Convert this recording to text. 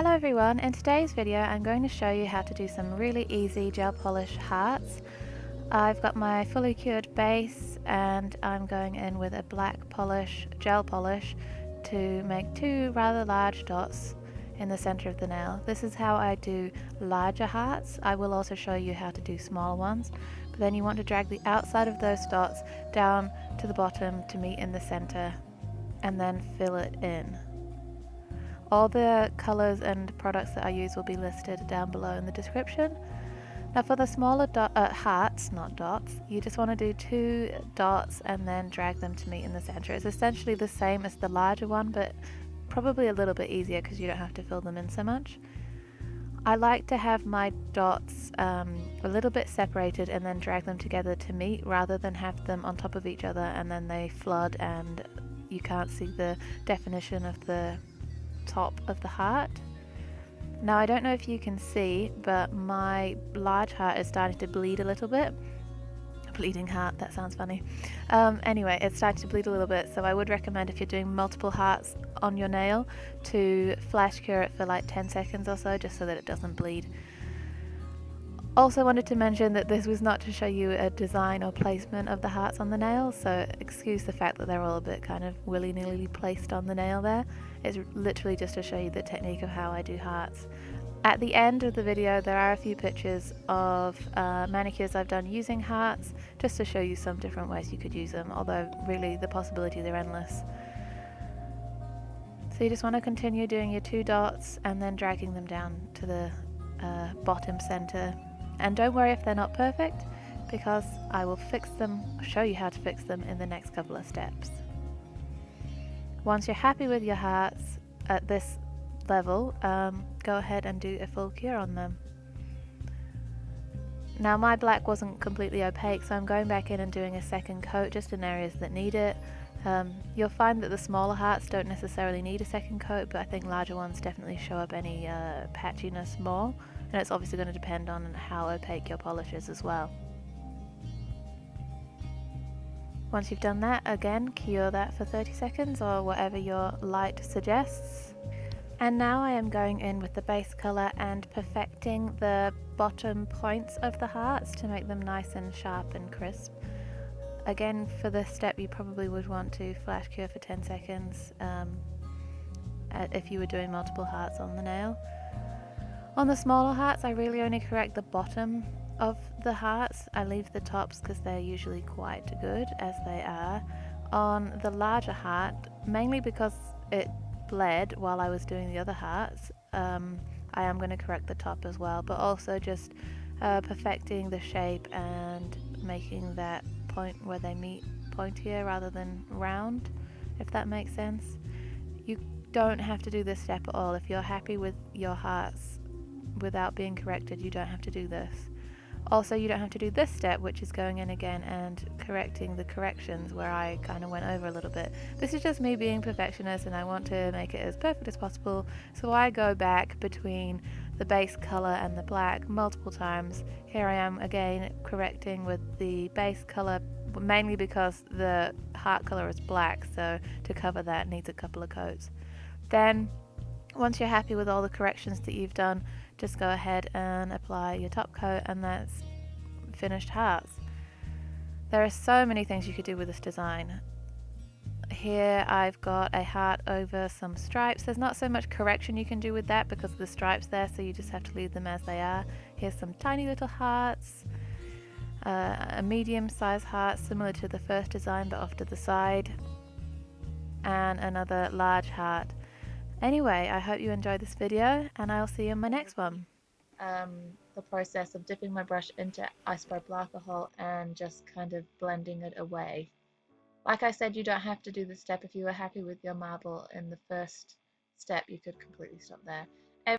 Hello everyone, in today's video I'm going to show you how to do some really easy gel polish hearts. I've got my fully cured base and I'm going in with a black gel polish to make two rather large dots in the center of the nail. This is how I do larger hearts. I will also show you how to do smaller ones, but then you want to drag the outside of those dots down to the bottom to meet in the center and then fill it in. All the colours and products that I use will be listed down below in the description. Now for the smaller hearts, not dots, you just want to do two dots and then drag them to meet in the centre. It's essentially the same as the larger one, but probably a little bit easier because you don't have to fill them in so much. I like to have my dots a little bit separated and then drag them together to meet rather than have them on top of each other and then they flood and you can't see the definition of the top of the heart. Now I don't know if you can see, but my large heart is starting to bleed a little bit. Bleeding heart, that sounds funny. Anyway, it's starting to bleed a little bit, so I would recommend if you're doing multiple hearts on your nail to flash cure it for like 10 seconds or so, just so that it doesn't bleed. Also wanted to mention that this was not to show you a design or placement of the hearts on the nail, so excuse the fact that they're all a bit kind of willy-nilly placed on the nail there. It's literally just to show you the technique of how I do hearts. At the end of the video there are a few pictures of manicures I've done using hearts, just to show you some different ways you could use them, although really the possibilities are endless. So you just want to continue doing your two dots and then dragging them down to the bottom center. And don't worry if they're not perfect, because I will show you how to fix them in the next couple of steps. Once you're happy with your hearts at this level, go ahead and do a full cure on them. Now my black wasn't completely opaque, so I'm going back in and doing a second coat just in areas that need it. You'll find that the smaller hearts don't necessarily need a second coat, but I think larger ones definitely show up any patchiness more, and it's obviously going to depend on how opaque your polish is as well. Once you've done that, again, cure that for 30 seconds or whatever your light suggests. And now I am going in with the base colour and perfecting the bottom points of the hearts to make them nice and sharp and crisp. Again, for this step you probably would want to flash cure for 10 seconds if you were doing multiple hearts on the nail. On the smaller hearts I really only correct the bottom of the hearts. I leave the tops because they're usually quite good as they are. On the larger heart, mainly because it bled while I was doing the other hearts, I am going to correct the top as well, but also just perfecting the shape and making that point where they meet pointier rather than round, if that makes sense. You don't have to do this step at all. If you're happy with your hearts without being corrected, you don't have to do this. Also, you don't have to do this step, which is going in again and correcting the corrections where I kind of went over a little bit. This is just me being perfectionist and I want to make it as perfect as possible, so I go back between the base color and the black multiple times. Here I am again correcting with the base color, mainly because the heart color is black, so to cover that needs a couple of coats. Then once you're happy with all the corrections that you've done, just go ahead and apply your top coat, and that's finished hearts. There are so many things you could do with this design. Here I've got a heart over some stripes. There's not so much correction you can do with that because of the stripes there, so you just have to leave them as they are. Here's some tiny little hearts, a medium-sized heart similar to the first design but off to the side, and another large heart. Anyway, I hope you enjoyed this video and I'll see you in my next one. The process of dipping my brush into isopropyl alcohol and just kind of blending it away. Like I said, you don't have to do this step. If you were happy with your marble in the first step, you could completely stop there.